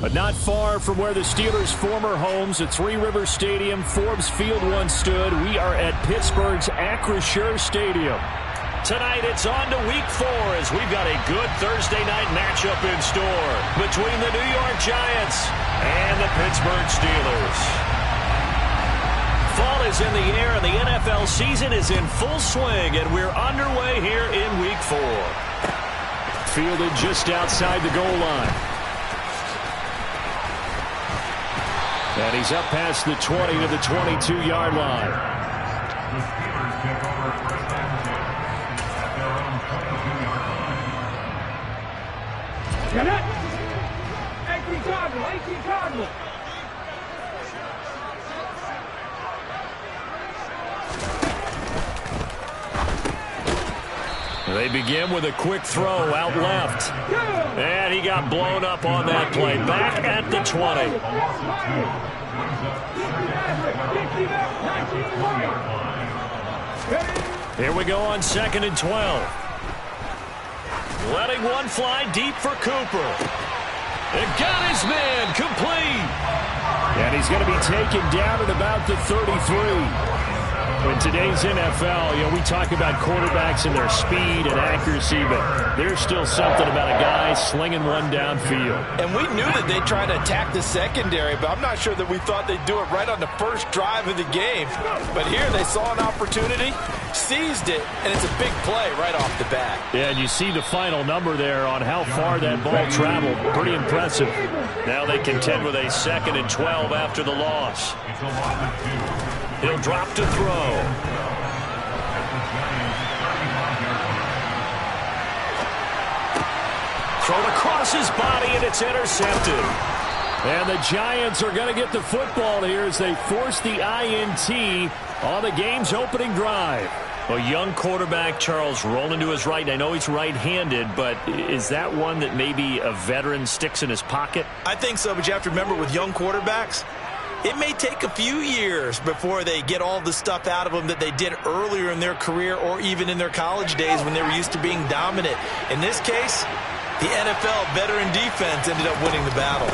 But not far from where the Steelers' former homes at Three Rivers Stadium, Forbes Field once stood. We are at Pittsburgh's Acrisure Stadium. Tonight it's on to Week 4 as we've got a good Thursday night matchup in store between the New York Giants and the Pittsburgh Steelers. Fall is in the air and the NFL season is in full swing, and we're underway here in Week 4. Fielded just outside the goal line. And he's up past the 20 to the 22-yard line. The Steelers take over first down and 10 at their own 22-yard line. Get it! 18 Cardinal, 18 Cardinal. They begin with a quick throw out left. And he got blown up on that play. Back at the 20. Here we go on 2nd and 12. Letting one fly deep for Cooper. It got his man complete. And he's going to be taken down at about the 33. In today's NFL, we talk about quarterbacks and their speed and accuracy, but there's still something about a guy slinging one downfield. And we knew that they'd try to attack the secondary, but I'm not sure that we thought they'd do it right on the first drive of the game. But here they saw an opportunity, seized it, and it's a big play right off the bat. Yeah, and you see the final number there on how far that ball traveled. Pretty impressive. Now they contend with a 2nd and 12 after the loss. He'll drop to throw. Thrown across his body, and it's intercepted. And the Giants are going to get the football here as they force the INT on the game's opening drive. A young quarterback, Charles, rolling to his right. And I know he's right-handed, but is that one that maybe a veteran sticks in his pocket? I think so, but you have to remember with young quarterbacks, it may take a few years before they get all the stuff out of them that they did earlier in their career or even in their college days when they were used to being dominant. In this case, the NFL veteran defense ended up winning the battle.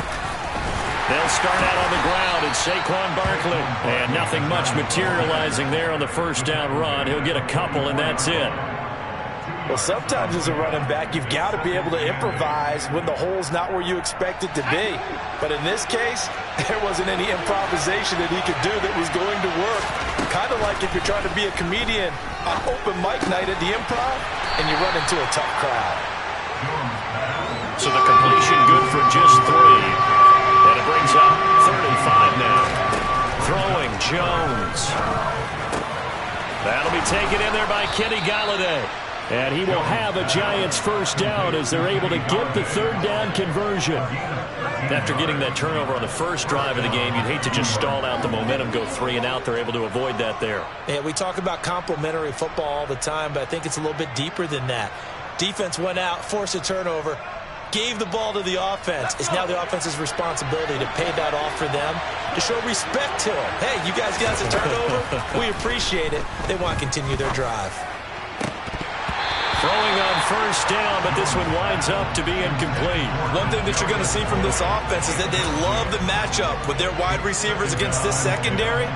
They'll start out on the ground and Saquon Barkley. And nothing much materializing there on the first down run. He'll get a couple, and that's it. Well, sometimes as a running back, you've got to be able to improvise when the hole's not where you expect it to be. But in this case, there wasn't any improvisation that he could do that was going to work. Kind of like if you're trying to be a comedian on open mic night at the Improv and you run into a tough crowd. So the completion good for just 3. And it brings up 35 now. Throwing Jones. That'll be taken in there by Kenny Golladay. And he will have a Giants first down as they're able to get the 3rd down conversion. After getting that turnover on the first drive of the game, you'd hate to just stall out the momentum, go 3 and out. They're able to avoid that there. Yeah, we talk about complementary football all the time, but I think it's a little bit deeper than that. Defense went out, forced a turnover, gave the ball to the offense. It's now the offense's responsibility to pay that off for them, to show respect to them. Hey, you guys got us a turnover? We appreciate it. They want to continue their drive. Throwing on first down, but this one winds up to be incomplete. One thing that you're going to see from this offense is that they love the matchup with their wide receivers against this secondary.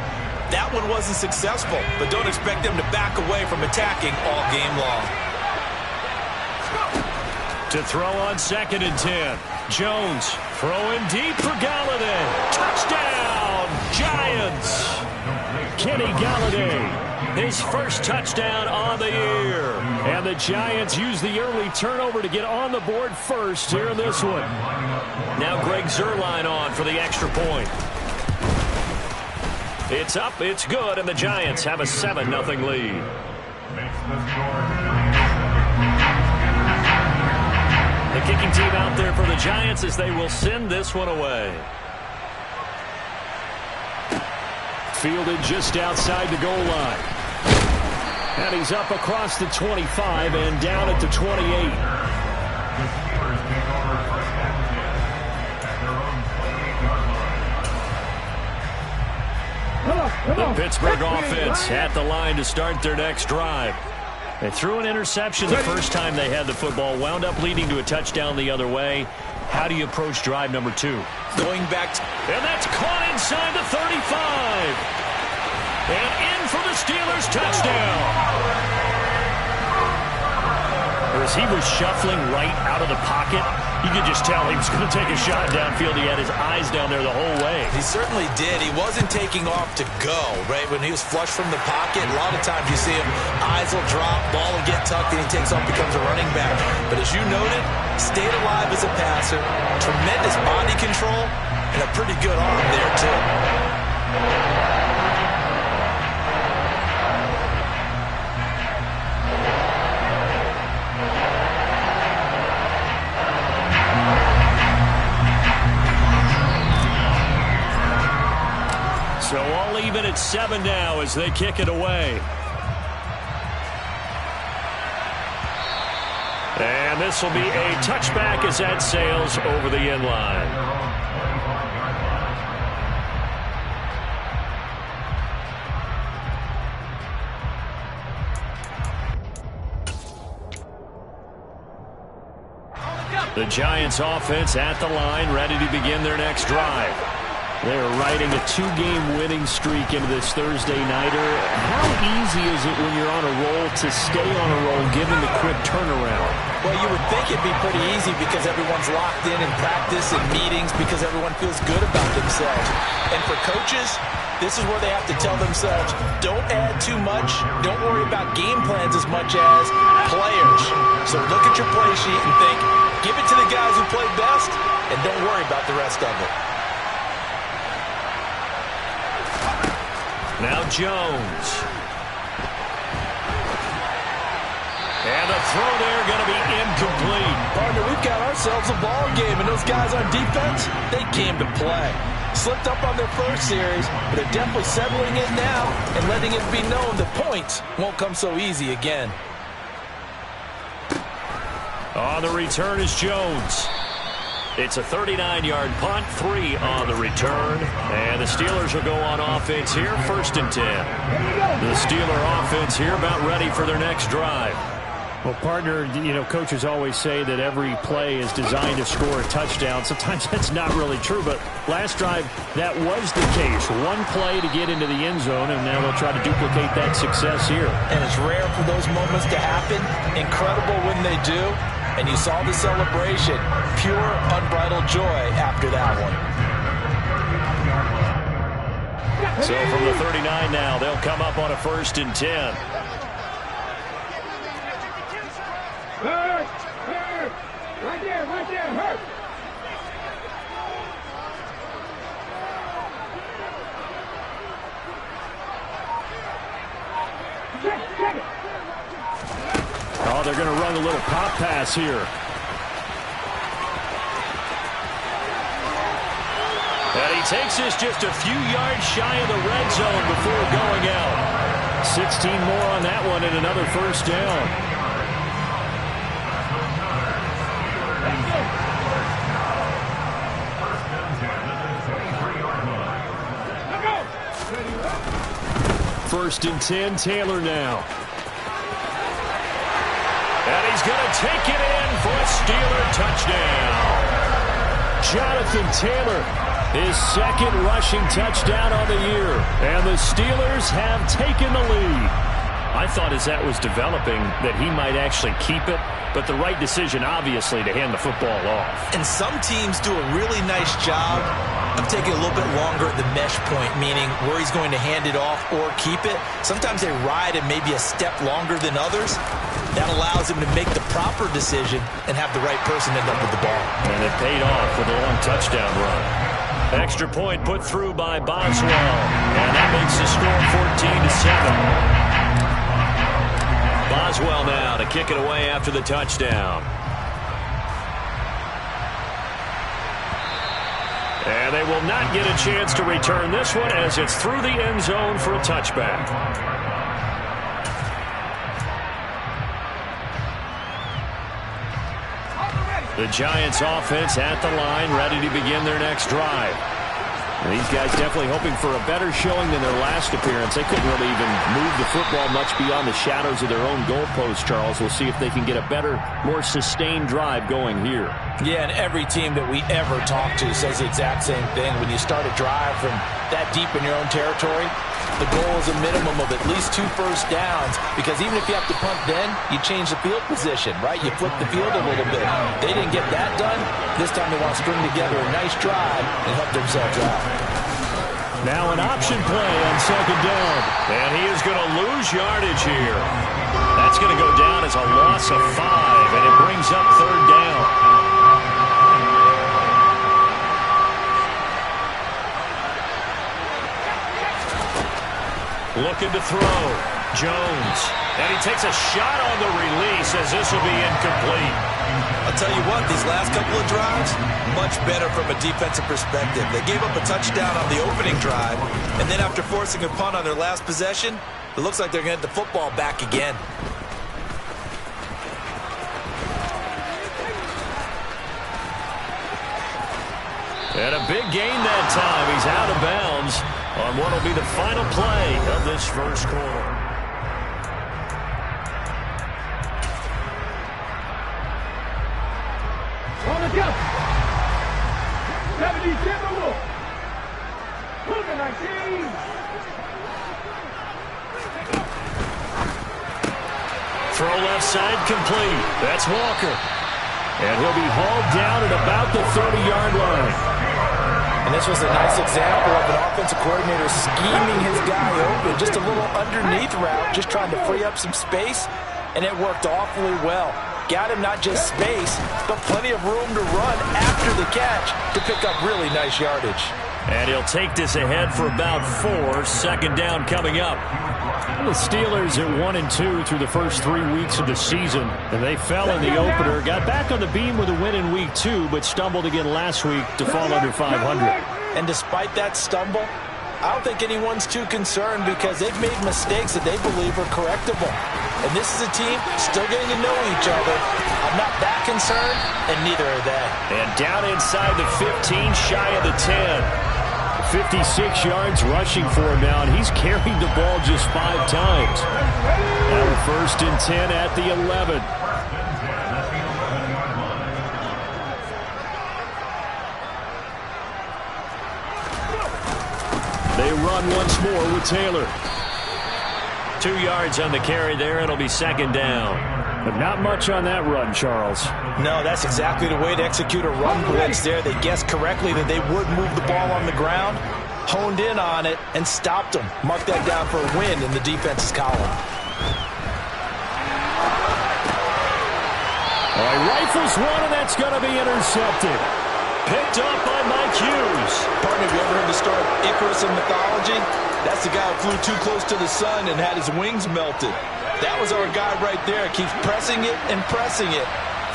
That one wasn't successful, but don't expect them to back away from attacking all game long. To throw on 2nd and 10. Jones throwing deep for Golladay. Touchdown, Giants! Kenny Golladay. His first touchdown on the year. And the Giants use the early turnover to get on the board first here in this one. Now Greg Zuerlein on for the extra point. It's up, it's good, and the Giants have a 7-0 lead. The kicking team out there for the Giants as they will send this one away. Fielded just outside the goal line. And he's up across the 25 and down at the 28. The Pittsburgh offense at the line to start their next drive. They threw an interception the first time they had the football, wound up leading to a touchdown the other way. how do you approach drive number 2? Going back to... And that's caught inside the 35. And in for the Steelers touchdown. As he was shuffling right out of the pocket, you could just tell he was going to take a shot downfield. He had his eyes down there the whole way. He certainly did. He wasn't taking off to go, right? When he was flush from the pocket, a lot of times you see him, eyes will drop, ball will get tucked, and he takes off, becomes a running back. But as you noted, stayed alive as a passer, tremendous body control, and a pretty good arm there, too. So all even at 7 now as they kick it away. And this will be a touchback as that sails over the end line. The Giants offense at the line, ready to begin their next drive. They're riding a 2-game winning streak into this Thursday nighter. How easy is it when you're on a roll to stay on a roll given the quick turnaround? Well, you would think it'd be pretty easy because everyone's locked in practice and meetings because everyone feels good about themselves. And for coaches, this is where they have to tell themselves, don't add too much. Don't worry about game plans as much as players. So look at your play sheet and think, give it to the guys who play best and don't worry about the rest of it. Now Jones. And the throw there going to be incomplete. Partner, we've got ourselves a ball game, and those guys on defense, they came to play. Slipped up on their first series, but they're definitely settling in now and letting it be known that points won't come so easy again. On the return is Jones. It's a 39-yard punt, 3 on the return. And the Steelers will go on offense here, 1st and 10. The Steeler offense here about ready for their next drive. Well, partner, you know, coaches always say that every play is designed to score a touchdown. Sometimes that's not really true, but last drive, that was the case. One play to get into the end zone, and now they'll try to duplicate that success here. And it's rare for those moments to happen. Incredible when they do. And you saw the celebration. Pure, unbridled joy after that one. So from the 39 now, they'll come up on a 1st and 10. Hurt! Hurt! Right there, hurt! Check it! Oh, they're going to run a little pop pass here. And he takes this just a few yards shy of the red zone before going out. 16 more on that one and another 1st down. First and 10, Taylor now. And he's going to take it in for a Steeler touchdown. Jonathan Taylor, his 2nd rushing touchdown on the year. And the Steelers have taken the lead. I thought as that was developing that he might actually keep it, but the right decision, obviously, to hand the football off. And some teams do a really nice job of taking a little bit longer at the mesh point, meaning where he's going to hand it off or keep it. Sometimes they ride it maybe a step longer than others. That allows him to make the proper decision and have the right person end up with the ball. And it paid off with a long touchdown run. Extra point put through by Boswell. And that makes the score 14-7. Boswell now to kick it away after the touchdown. And they will not get a chance to return this one as it's through the end zone for a touchback. The Giants offense at the line, ready to begin their next drive. And these guys definitely hoping for a better showing than their last appearance. They couldn't really even move the football much beyond the shadows of their own goalpost, Charles. We'll see if they can get a better, more sustained drive going here. Yeah, and every team that we ever talk to says the exact same thing. When you start a drive from that deep in your own territory, the goal is a minimum of at least 2 first downs, because even if you have to punt then, you change the field position, right? You flip the field a little bit. They didn't get that done. This time they want to string together a nice drive and help themselves out. Now an option play on second down. And he is going to lose yardage here. That's going to go down as a loss of 5, and it brings up third down. Looking to throw. Jones. And he takes a shot on the release as this will be incomplete. I'll tell you what, these last couple of drives, much better from a defensive perspective. They gave up a touchdown on the opening drive, and then after forcing a punt on their last possession, it looks like they're going to get the football back again. And a big gain that time. He's out of bounds on what will be the final play of this first quarter. On the jump. 70 Timberwolves. Look at 19. Throw left side complete. That's Walker. And he'll be hauled down at about the 30-yard line. And this was a nice example of an offensive coordinator scheming his guy open. Just a little underneath route, just trying to free up some space, and it worked awfully well. Got him not just space, but plenty of room to run after the catch to pick up really nice yardage. And he'll take this ahead for about 4. Second down coming up. The Steelers at 1-2 through the first 3 weeks of the season, and they fell in the opener. Got back on the beam with a win in week 2, but stumbled again last week to fall under 500. And despite that stumble, I don't think anyone's too concerned, because they've made mistakes that they believe are correctable. And this is a team still getting to know each other. I'm not that concerned, and neither are they. And down inside the 15, shy of the 10. 56 yards rushing for him now, and he's carried the ball just 5 times. Now a 1st and 10 at the 11. They run once more with Taylor. 2 yards on the carry there. It'll be second down. But not much on that run, Charles. No, that's exactly the way to execute a run blitz there. They guessed correctly that they would move the ball on the ground, honed in on it, and stopped them. Mark that down for a win in the defense's column. All right, rifles one, and that's going to be intercepted. Picked up by Mike Hughes. Partner, have you ever heard the story of Icarus in mythology? That's the guy who flew too close to the sun and had his wings melted. That was our guy right there. Keeps pressing it and pressing it.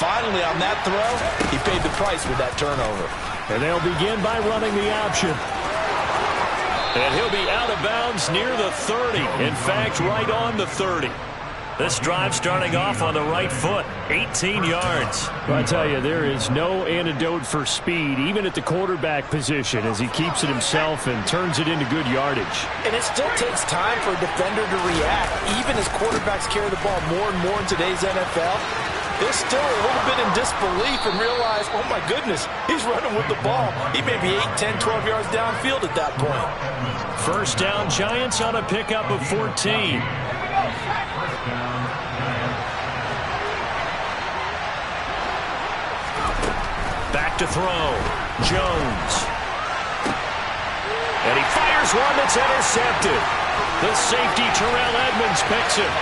Finally, on that throw, he paid the price with that turnover. And they'll begin by running the option. And he'll be out of bounds near the 30. In fact, right on the 30. This drive starting off on the right foot, 18 yards. Well, I tell you, there is no antidote for speed, even at the quarterback position, as he keeps it himself and turns it into good yardage. And it still takes time for a defender to react. Even as quarterbacks carry the ball more and more in today's NFL, they're still a little bit in disbelief and realize, oh my goodness, he's running with the ball. He may be 8, 10, 12 yards downfield at that point. First down, Giants on a pickup of 14. Back to throw. Jones. And he fires one that's intercepted. The safety, Terrell Edmonds, picks it.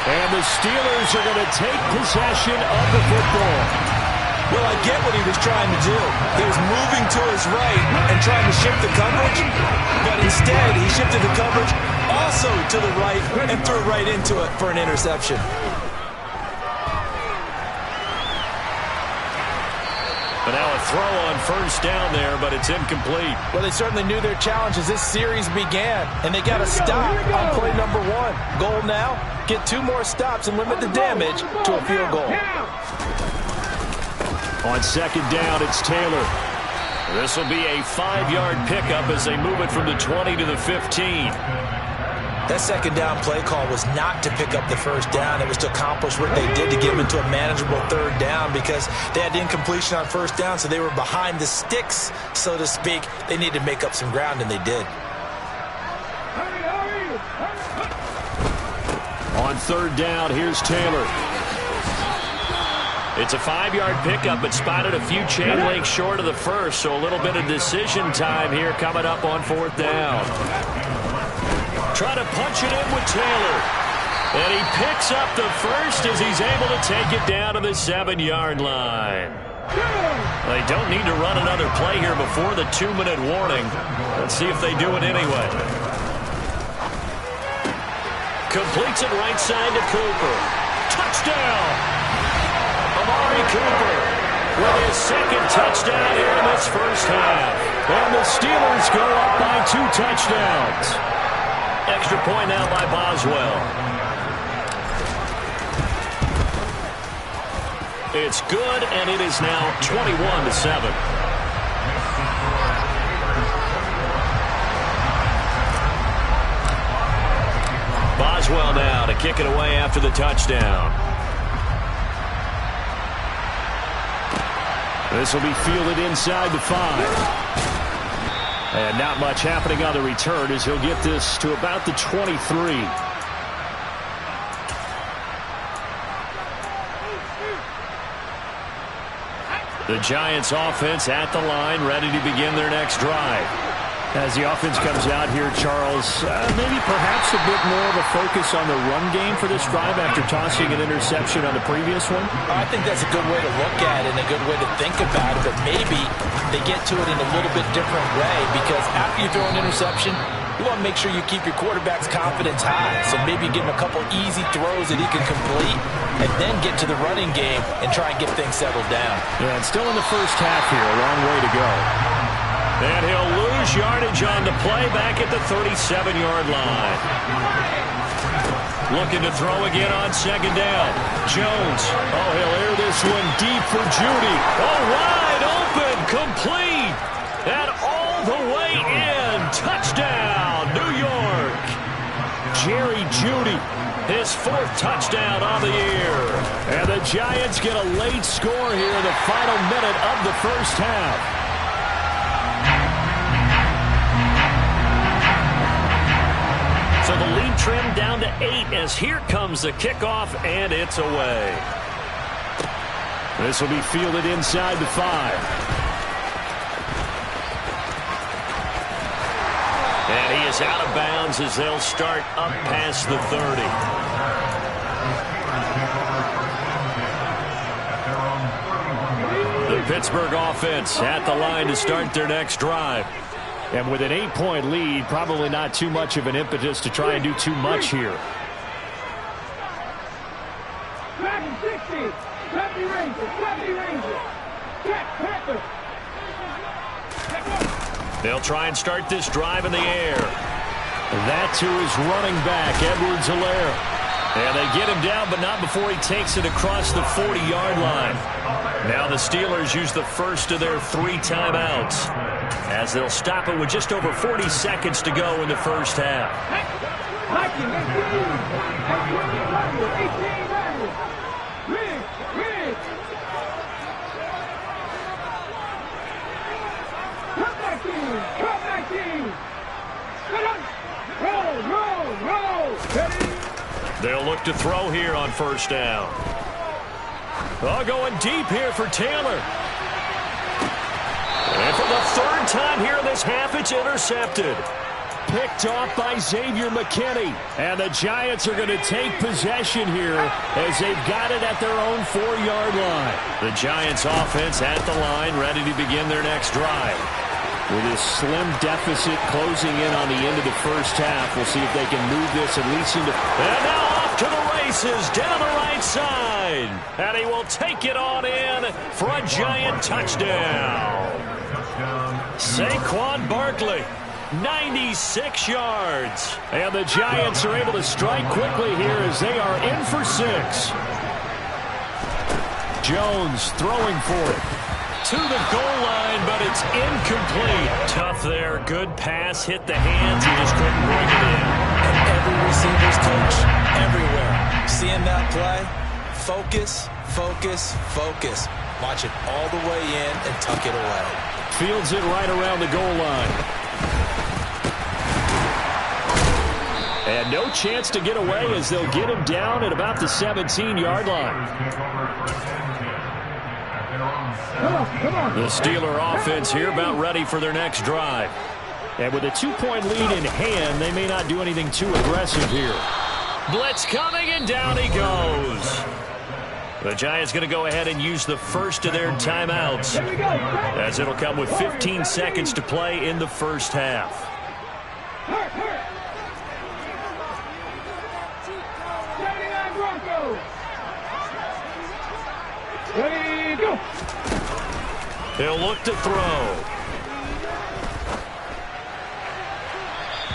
And the Steelers are going to take possession of the football. Well, I get what he was trying to do. He was moving to his right and trying to shift the coverage, but instead he shifted the coverage also to the right and threw right into it for an interception. But now a throw on first down there, but it's incomplete. Well, they certainly knew their challenge as this series began, and they got a stop on play number 1. Goal now, get 2 more stops and limit the damage to a field goal. On second down, it's Taylor. This will be a 5-yard pickup as they move it from the 20 to the 15. That second down play call was not to pick up the first down. It was to accomplish what they did to get them into a manageable third down because they had incompletion on first down, so they were behind the sticks, so to speak. They needed to make up some ground, and they did. On third down, here's Taylor. It's a 5-yard pickup, but spotted a few chain links short of the first, so a little bit of decision time here coming up on fourth down. Try to punch it in with Taylor. And he picks up the first as he's able to take it down to the 7-yard line. They don't need to run another play here before the 2-minute warning. Let's see if they do it anyway. Completes it right side to Cooper. Touchdown! Amari Cooper with his second touchdown here in this first half. And the Steelers go up by 2 touchdowns. Extra point now by Boswell. It's good, and it is now 21-7. Boswell now to kick it away after the touchdown. This will be fielded inside the 5. And not much happening on the return as he'll get this to about the 23. The Giants offense at the line, ready to begin their next drive. As the offense comes out here, Charles, maybe perhaps a bit more of a focus on the run game for this drive after tossing an interception on the previous one? I think that's a good way to look at it and a good way to think about it, but maybe they get to it in a little bit different way because after you throw an interception, you want to make sure you keep your quarterback's confidence high. So maybe give him a couple easy throws that he can complete and then get to the running game and try and get things settled down. Yeah, and still in the first half here, a long way to go. And he'll lose yardage on the play back at the 37-yard line. Looking to throw again on second down. Jones. Oh, he'll air this one deep for Jeudy. Oh, wide open, complete. And all the way in. Touchdown, New York. Jerry Jeudy, his 4th touchdown on the year. And the Giants get a late score here in the final minute of the first half. So the lead trimmed down to 8 as here comes the kickoff, and it's away. This will be fielded inside the 5. And he is out of bounds as they'll start up past the 30. The Pittsburgh offense at the line to start their next drive. And with an 8-point lead, probably not too much of an impetus to try and do too much here. Dragon 60. 70 Rangers. 70 Rangers. Panther. They'll try and start this drive in the air. That to his running back, Edwards-Helaire. And they get him down, but not before he takes it across the 40-yard line. Now the Steelers use the first of their 3 timeouts as they'll stop it with just over 40 seconds to go in the first half. They'll look to throw here on first down. Oh, going deep here for Taylor. And for the 3rd time here in this half, it's intercepted. Picked off by Xavier McKinney. And the Giants are going to take possession here as they've got it at their own 4-yard line. The Giants offense at the line, ready to begin their next drive. With this slim deficit closing in on the end of the first half, we'll see if they can move this at least into... And now off to the races down the right side. And he will take it on in for a Giant touchdown. Saquon Barkley, 96 yards. And the Giants are able to strike quickly here as they are in for 6. Jones throwing for it. To the goal line, but It's incomplete. Tough there. Good pass. Hit the hands. He just couldn't bring it in. And every receiver's coach everywhere. Seeing that play, focus, focus, focus. Watch it all the way in and tuck it away. Fields it right around the goal line. And no chance to get away as they'll get him down at about the 17-yard line. The Steeler offense here about ready for their next drive. And with a 2-point lead in hand, they may not do anything too aggressive here. Blitz coming, and down he goes. The Giants going to go ahead and use the first of their timeouts, as it'll come with 15 seconds to play in the first half. Ready, go. He'll look to throw.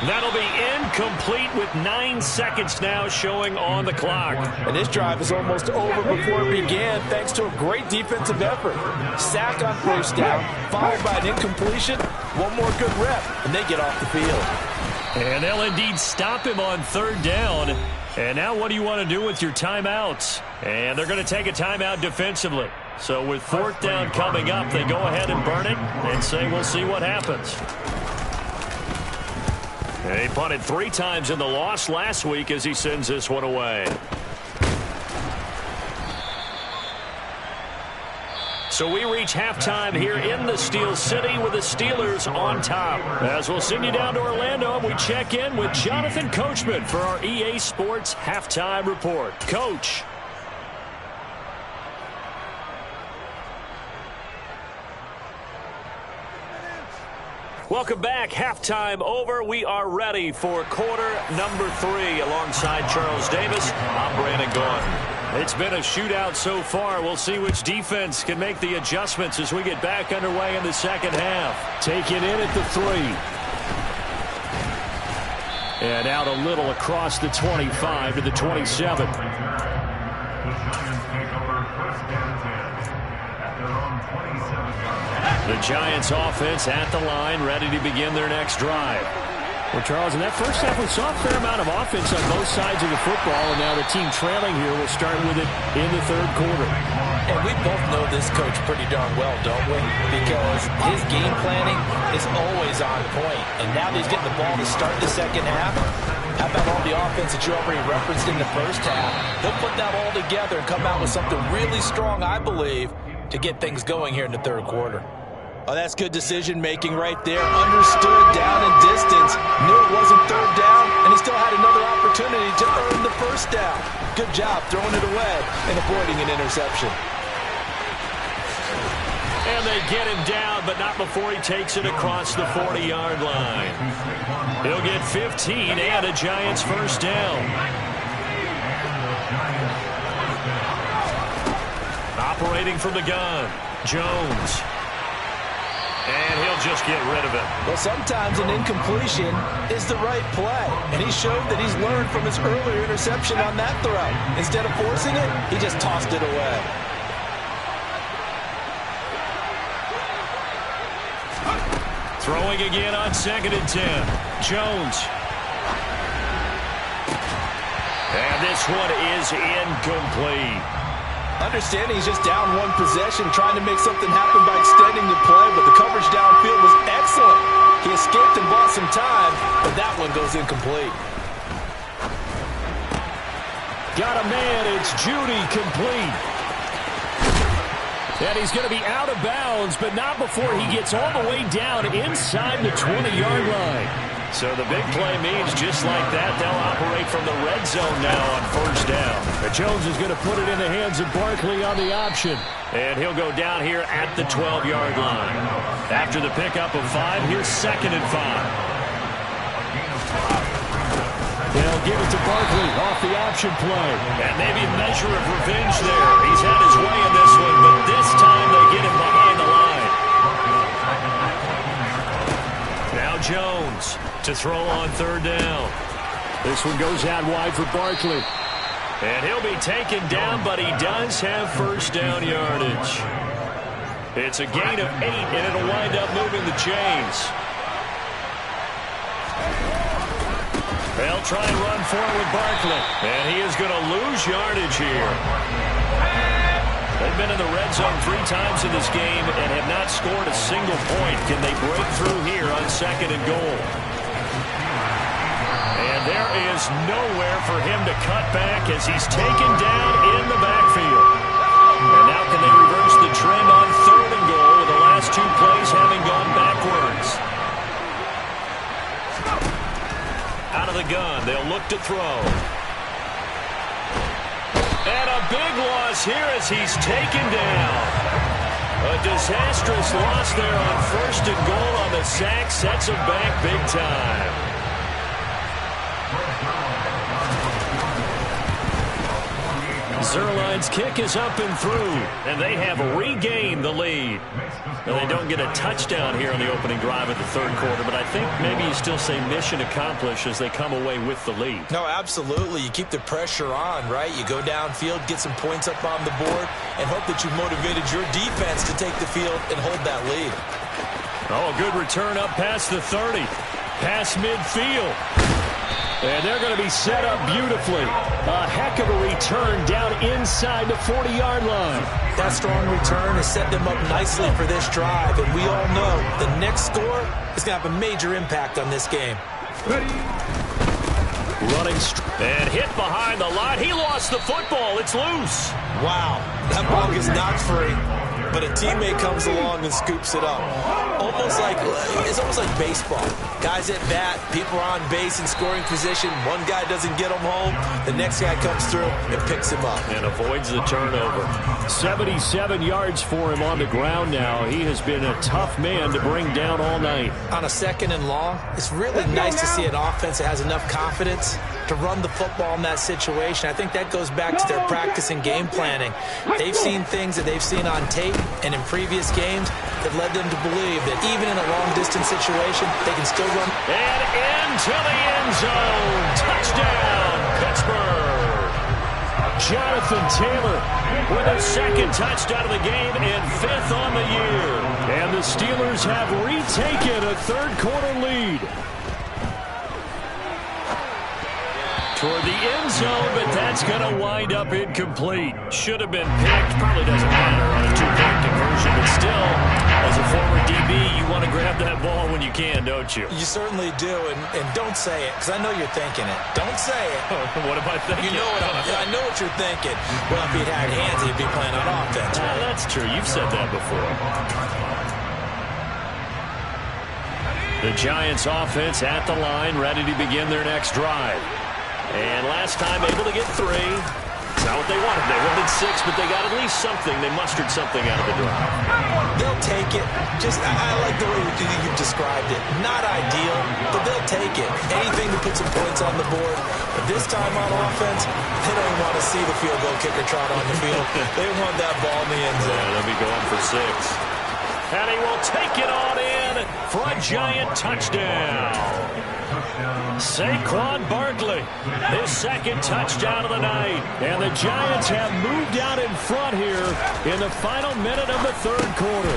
That'll be incomplete with 9 seconds now showing on the clock. And this drive is almost over before it began thanks to a great defensive effort. Sack on first down, followed by an incompletion. One more good rep, and they get off the field. And they'll indeed stop him on third down. And now what do you want to do with your timeouts? And they're going to take a timeout defensively. So with fourth down coming up, they go ahead and burn it and say we'll see what happens. He punted 3 times in the loss last week as he sends this one away. So we reach halftime here in the Steel City with the Steelers on top. As we'll send you down to Orlando, we check in with Jonathan Coachman for our EA Sports Halftime Report. Coach. Welcome back. Halftime over. We are ready for quarter number 3 alongside Charles Davis. I'm Brandon Gaudin. It's been a shootout so far. We'll see which defense can make the adjustments as we get back underway in the second half. Taken in at the 3. And out a little across the 25 to the 27. The Giants offense at the line, ready to begin their next drive. Well, Charles, in that first half, we saw a fair amount of offense on both sides of the football, and now the team trailing here will start with it in the third quarter. And we both know this coach pretty darn well, don't we? Because his game planning is always on point. And now that he's getting the ball to start the second half, how about all the offense that you already referenced in the first half? He'll put that all together and come out with something really strong, I believe, to get things going here in the third quarter. Oh, that's good decision-making right there. Understood down and distance. Knew it wasn't third down, and he still had another opportunity to earn the first down. Good job throwing it away and avoiding an interception. And they get him down, but not before he takes it across the 40-yard line. He'll get 15 and a Giants first down. Operating from the gun, Jones. And he'll just get rid of it. Well, sometimes an incompletion is the right play. And he showed that he's learned from his earlier interception on that throw. Instead of forcing it, he just tossed it away. Throwing again on 2nd and 10. Jones. And this one is incomplete. Understanding he's just down one possession, trying to make something happen by extending the play, but the coverage downfield was excellent. He escaped and bought some time, but that one goes incomplete. Got a man, it's Judy, complete. And he's going to be out of bounds, but not before he gets all the way down inside the 20-yard line. So the big play means just like that, they'll operate from the red zone now on first down. Jones is going to put it in the hands of Barkley on the option. And he'll go down here at the 12-yard line. After the pickup of 5, here's 2nd and 5. They'll give it to Barkley off the option play. And maybe a measure of revenge there. He's had his way in this one, but this time they get him behind the line. Now Jones to throw on third down. This one goes out wide for Barkley. And he'll be taken down, but he does have first down yardage. It's a gain of 8, and it'll wind up moving the chains. They'll try and run forward with Barkley, and he is going to lose yardage here. They've been in the red zone 3 times in this game and have not scored a single point. Can they break through here on 2nd and goal? And there is nowhere for him to cut back as he's taken down in the backfield. And now can they reverse the trend on 3rd and goal with the last 2 plays having gone backwards? Out of the gun, they'll look to throw. And a big loss here as he's taken down. A disastrous loss there on 1st and goal on the sack. Sets him back big time. Zuerlein's kick is up and through, and they have regained the lead. Now, they don't get a touchdown here on the opening drive of the 3rd quarter, but I think maybe you still say mission accomplished as they come away with the lead. No, absolutely. You keep the pressure on, right? You go downfield, get some points up on the board, and hope that you motivated your defense to take the field and hold that lead. Oh, a good return up past the 30. Past midfield. And they're going to be set up beautifully. A heck of a return down inside the 40-yard line. That strong return has set them up nicely for this drive, and we all know the next score is going to have a major impact on this game. Running and hit behind the line. He lost the football. It's loose. Wow, that ball gets knocked free, but a teammate comes along and scoops it up. It's almost like baseball. Guys at bat, people are on base in scoring position. One guy doesn't get him home. The next guy comes through and picks him up. And avoids the turnover. 77 yards for him on the ground now. He has been a tough man to bring down all night. On a 2nd and long, it's really nice to see an offense that has enough confidence to run the football in that situation. I think that goes back to their practice and game planning. They've seen things that they've seen on tape and in previous games that led them to believe that even in a long-distance situation, they can still run. And into the end zone. Touchdown, Pittsburgh. Jonathan Taylor with a 2nd touchdown of the game and 5th on the year. And the Steelers have retaken a 3rd quarter lead. Toward the end zone, but that's going to wind up incomplete. Should have been picked. Probably doesn't matter on a 2-point conversion, but still, as a former DB, you want to grab that ball when you can, don't you? You certainly do, and don't say it, because I know you're thinking it. Don't say it. What am I thinking? You know I know what you're thinking. Well, if he'd had hands, he'd be playing on offense. Right? That's true. You've said that before. The Giants offense at the line, ready to begin their next drive. And last time able to get 3. It's not what they wanted. They wanted 6, but they got at least something. They mustered something out of the drive. They'll take it. I like the way you've described it. Not ideal, but they'll take it. Anything to put some points on the board. But this time on offense, they don't want to see the field goal kicker trot on the field. They want that ball in the end zone. Yeah, they'll be going for 6. And he will take it on in for a Giant touchdown. Saquon Barkley, his 2nd touchdown of the night. And the Giants have moved out in front here in the final minute of the 3rd quarter.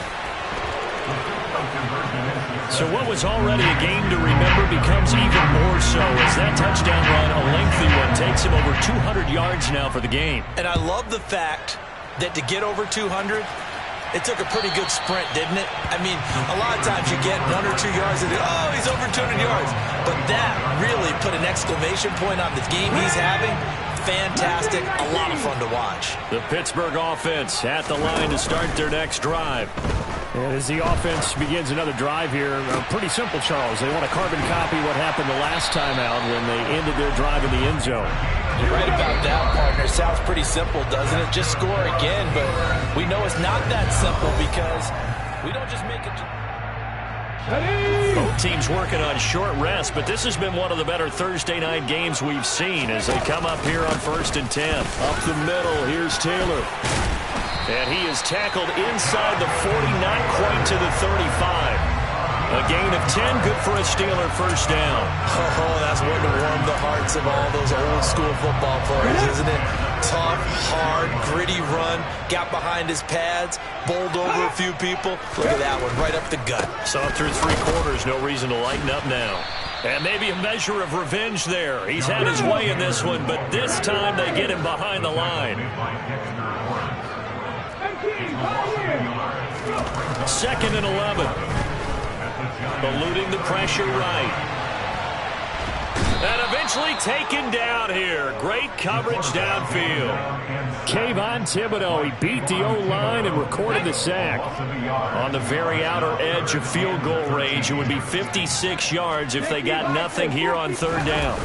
So what was already a game to remember becomes even more so as that touchdown run, a lengthy one, takes him over 200 yards now for the game. And I love the fact that to get over 200, it took a pretty good sprint, didn't it? I mean, a lot of times you get 1 or 2 yards and oh, he's over 200 yards. But that really put an exclamation point on the game he's having. Fantastic. A lot of fun to watch. The Pittsburgh offense at the line to start their next drive. And as the offense begins another drive here, pretty simple, Charles. They want to carbon copy what happened the last time out when they ended their drive in the end zone. You're right about that, partner. Sounds pretty simple, doesn't it? Just score again, but we know it's not that simple because we don't just make it. Both teams working on short rest, but this has been one of the better Thursday night games we've seen as they come up here on 1st and 10. Up the middle, here's Taylor. And he is tackled inside the 40, not quite to the 35. A gain of 10, good for a Steeler first down. Oh, that's one to warm the hearts of all those old school football players, isn't it? Tough, hard, gritty run. Got behind his pads, bowled over a few people. Look at that one, right up the gut. Saw through 3 quarters, no reason to lighten up now. And maybe a measure of revenge there. He's had his way in this one, but this time they get him behind the line. 2nd and 11. Eluding the pressure right. And eventually taken down here. Great coverage downfield. Kayvon Thibodeaux, he beat the O-line and recorded the sack. On the very outer edge of field goal range, it would be 56 yards if they got nothing here on 3rd down.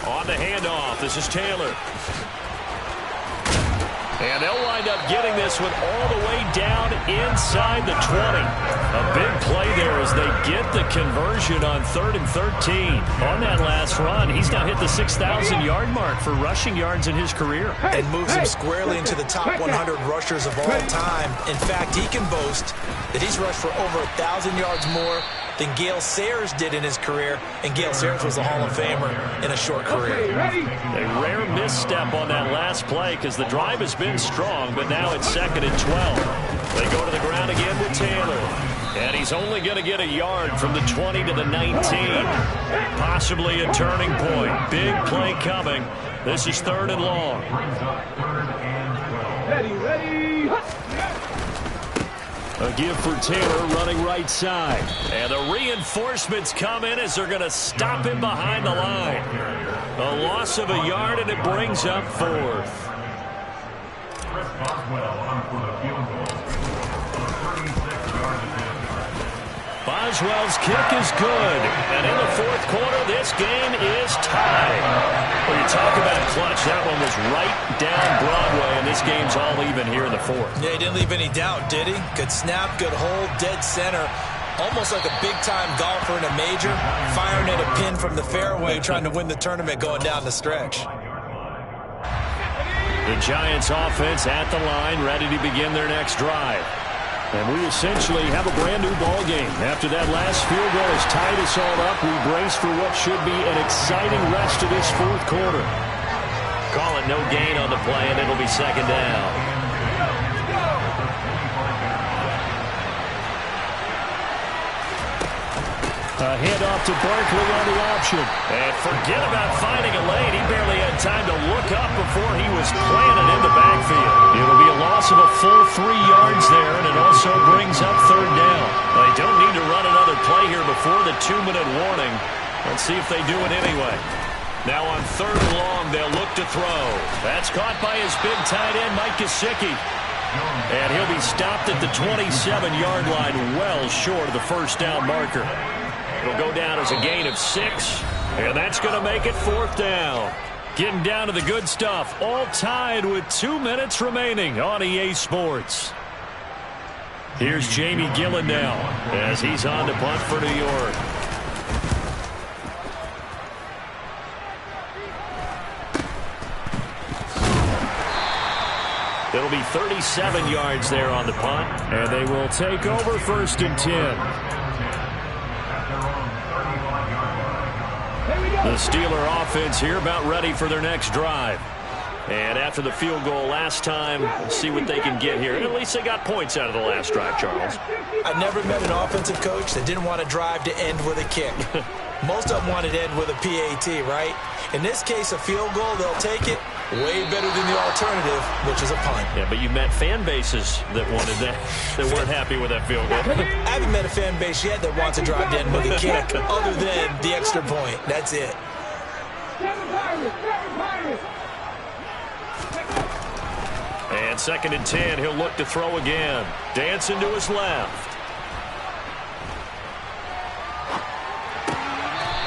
On the handoff, this is Taylor. And they'll wind up getting this one all the way down inside the 20. A big play there as they get the conversion on 3rd and 13. On that last run, he's now hit the 6,000-yard mark for rushing yards in his career. And moves him squarely into the top 100 rushers of all time. In fact, he can boast that he's rushed for over 1,000 yards more than Gale Sayers did in his career, and Gale Sayers was a Hall of Famer in a short career. A rare misstep on that last play because the drive has been strong, but now it's 2nd and 12. They go to the ground again with Taylor, and he's only going to get a yard from the 20 to the 19. Possibly a turning point. Big play coming. This is 3rd and long. Ready. A give for Taylor running right side. And the reinforcements come in as they're going to stop him behind the line. A loss of a yard, and it brings up 4th. Chris Boswell on for the field goal. 36-yard attempt. Boswell's kick is good. And in the 4th quarter, this game is tied. Well, you talk about clutch. That one was right down Broadway, and this game's all even here in the 4th. Yeah, he didn't leave any doubt, did he? Good snap, good hold, dead center. Almost like a big-time golfer in a major, firing at a pin from the fairway, trying to win the tournament going down the stretch. The Giants offense at the line, ready to begin their next drive. And we essentially have a brand-new ball game. After that last field goal has tied us all up, we brace for what should be an exciting rest of this 4th quarter. Call it no gain on the play, and it'll be 2nd down. A handoff to Barkley on the option. And forget about finding a lane. He barely had time to look up before he was planted in the backfield. It'll be a loss of a full 3 yards there, and it also brings up 3rd down. They don't need to run another play here before the 2-minute warning. Let's see if they do it anyway. Now on 3rd and long, they'll look to throw. That's caught by his big tight end, Mike Gesicki. And he'll be stopped at the 27-yard line, well short of the 1st down marker. It'll go down as a gain of 6, and that's going to make it 4th down. Getting down to the good stuff, all tied with 2 minutes remaining on EA Sports. Here's Jamie Gillen now as he's on to punt for New York. It'll be 37 yards there on the punt, and they will take over 1st and 10. The Steeler offense here about ready for their next drive. And after the field goal last time, let's see what they can get here. At least they got points out of the last drive, Charles. I've never met an offensive coach that didn't want a drive to end with a kick. Most of them want it to end with a PAT, right? In this case, a field goal, they'll take it. Way better than the alternative, which is a punt. Yeah, but you met fan bases that wanted that, that weren't happy with that field goal. I haven't met a fan base yet that wants a drive to end with a kick, other than the extra point. That's it. And 2nd and 10, he'll look to throw again. Dancing to his left.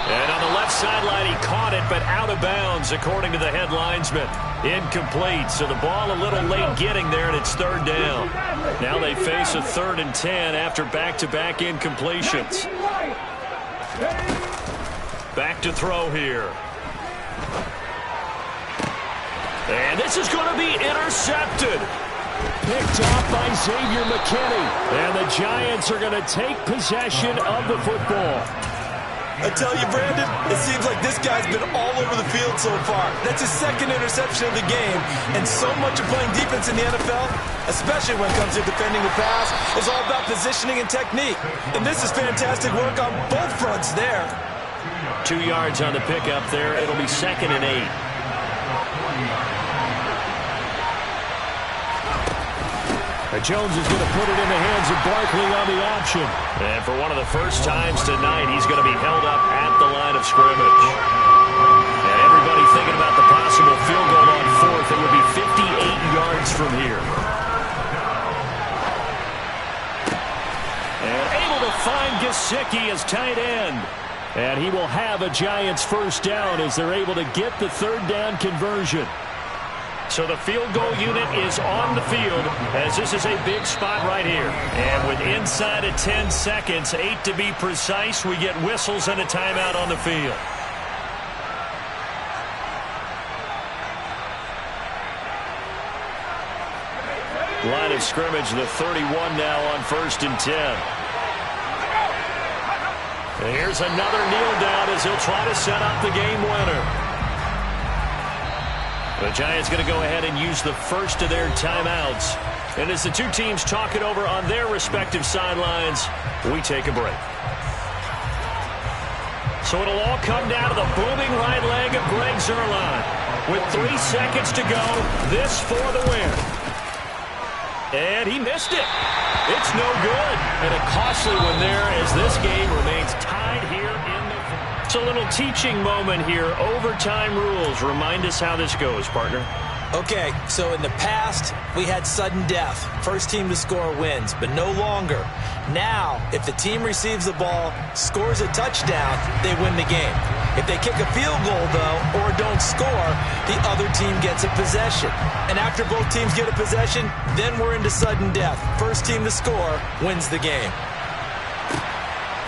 And on the left sideline, he caught it, but out of bounds, according to the head linesman. Incomplete, so the ball a little late getting there, and it's 3rd down. Now they face a 3rd and 10 after back-to-back incompletions. Back to throw here. And this is going to be intercepted. Picked off by Xavier McKinney. And the Giants are going to take possession of the football. I tell you, Brandon, it seems like this guy's been all over the field so far. That's his second interception of the game, and so much of playing defense in the NFL, especially when it comes to defending the pass, is all about positioning and technique. And this is fantastic work on both fronts there. 2 yards on the pickup there. It'll be 2nd and 8. Jones is going to put it in the hands of Barkley on the option. And for one of the first times tonight, he's going to be held up at the line of scrimmage. And everybody thinking about the possible field goal on 4th. It would be 58 yards from here. And able to find Gesicki as tight end. And he will have a Giants first down as they're able to get the 3rd down conversion. So the field goal unit is on the field as this is a big spot right here. And with inside of 10 seconds, 8 to be precise, we get whistles and a timeout on the field. Line of scrimmage, the 31 now on 1st and 10. And here's another kneel down as he'll try to set up the game winner. The Giants going to go ahead and use the first of their timeouts. And as the two teams talk it over on their respective sidelines, we take a break. So it'll all come down to the booming right leg of Greg Zuerlein. With 3 seconds to go, this for the win. And he missed it. It's no good. And a costly one there as this game remains tied here in the... It's a little teaching moment here. Overtime rules. Remind us how this goes, partner. Okay, so in the past, we had sudden death. First team to score wins, but no longer. Now, if the team receives the ball, scores a touchdown, they win the game. If they kick a field goal, though, or don't score, the other team gets a possession. And after both teams get a possession, then we're into sudden death. First team to score wins the game.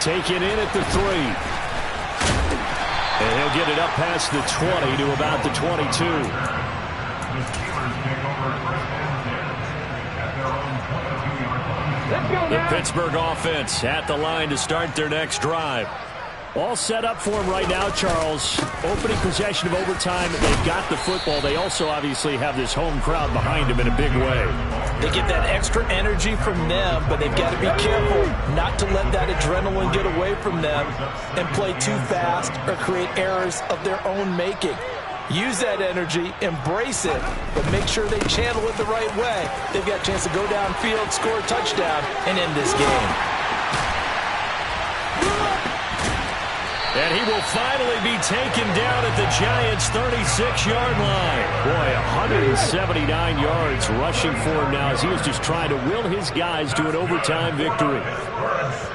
Take it in at the 3. And he'll get it up past the 20 to about the 22. The Steelers take over 1st and 10 at their own 22-yard line. Let's go The now. Pittsburgh offense at the line to start their next drive. All set up for him right now, Charles. Opening possession of overtime. They've got the football. They also obviously have this home crowd behind them in a big way. They get that extra energy from them, but they've got to be careful not to let that adrenaline get away from them and play too fast or create errors of their own making. Use that energy, embrace it, but make sure they channel it the right way. They've got a chance to go downfield, score a touchdown, and end this game. And he will finally be taken down at the Giants' 36-yard line. Boy, 179 yards rushing for him now as he is just trying to will his guys to an overtime victory. Steelers.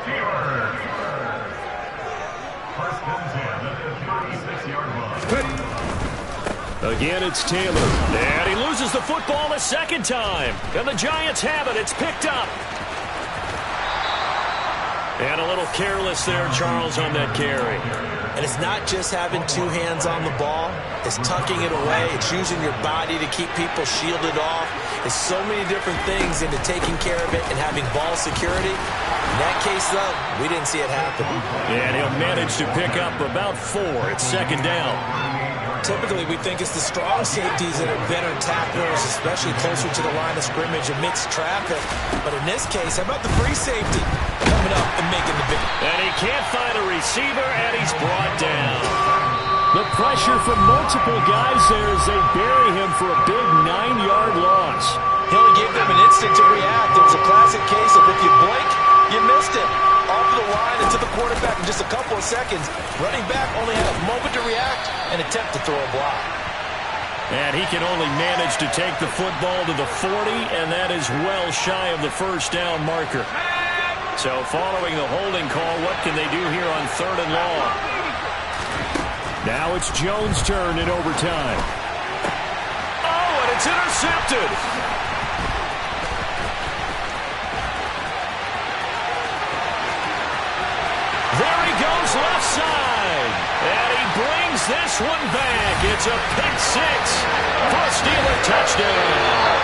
1st and 10 at the 36-yard line. Again, it's Taylor. And he loses the football a second time. And the Giants have it. It's picked up. And a little careless there, Charles, on that carry. And it's not just having 2 hands on the ball. It's tucking it away. It's using your body to keep people shielded off. It's so many different things into taking care of it and having ball security. In that case, though, we didn't see it happen. And he'll manage to pick up about 4. It's 2nd down. Typically, we think it's the strong safeties that are better tacklers, especially closer to the line of scrimmage amidst traffic. But in this case, how about the free safety coming up and making the big? And he can't find a receiver, and he's brought down. The pressure from multiple guys there as they bury him for a big 9-yard loss. He only gave them an instant to react. It was a classic case of if you blink, you missed it. Off the line and to the quarterback in just a couple of seconds. Running back only had a moment to react and attempt to throw a block. And he can only manage to take the football to the 40, and that is well shy of the first down marker. So following the holding call, what can they do here on 3rd and long? Now it's Jones' turn in overtime. Oh, and it's intercepted. There he goes left side. And he brings this one back. It's a pick 6 for a Steeler touchdown.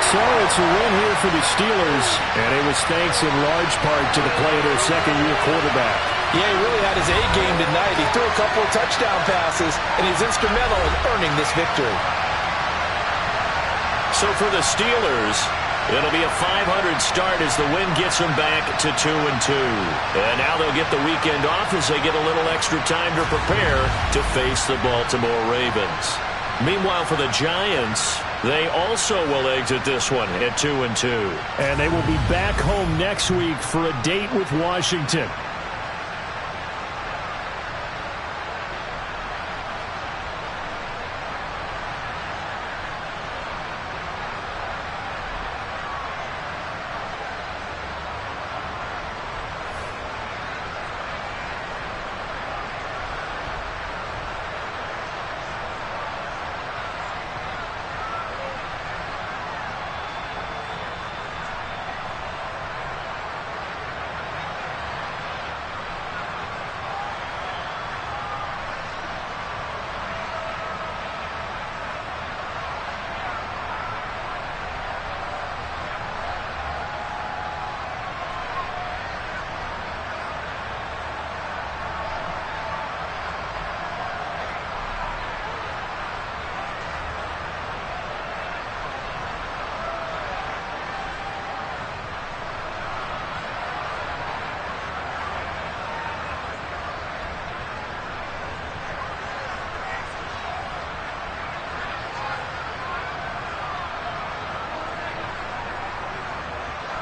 So it's a win here for the Steelers, and it was thanks in large part to the play of their second-year quarterback. Yeah, he really had his A game tonight. He threw a couple of touchdown passes, and he's instrumental in earning this victory. So for the Steelers, it'll be a 500 start as the win gets them back to 2-2. And now they'll get the weekend off as they get a little extra time to prepare to face the Baltimore Ravens. Meanwhile, for the Giants, they also will exit this one at 2-2. And they will be back home next week for a date with Washington.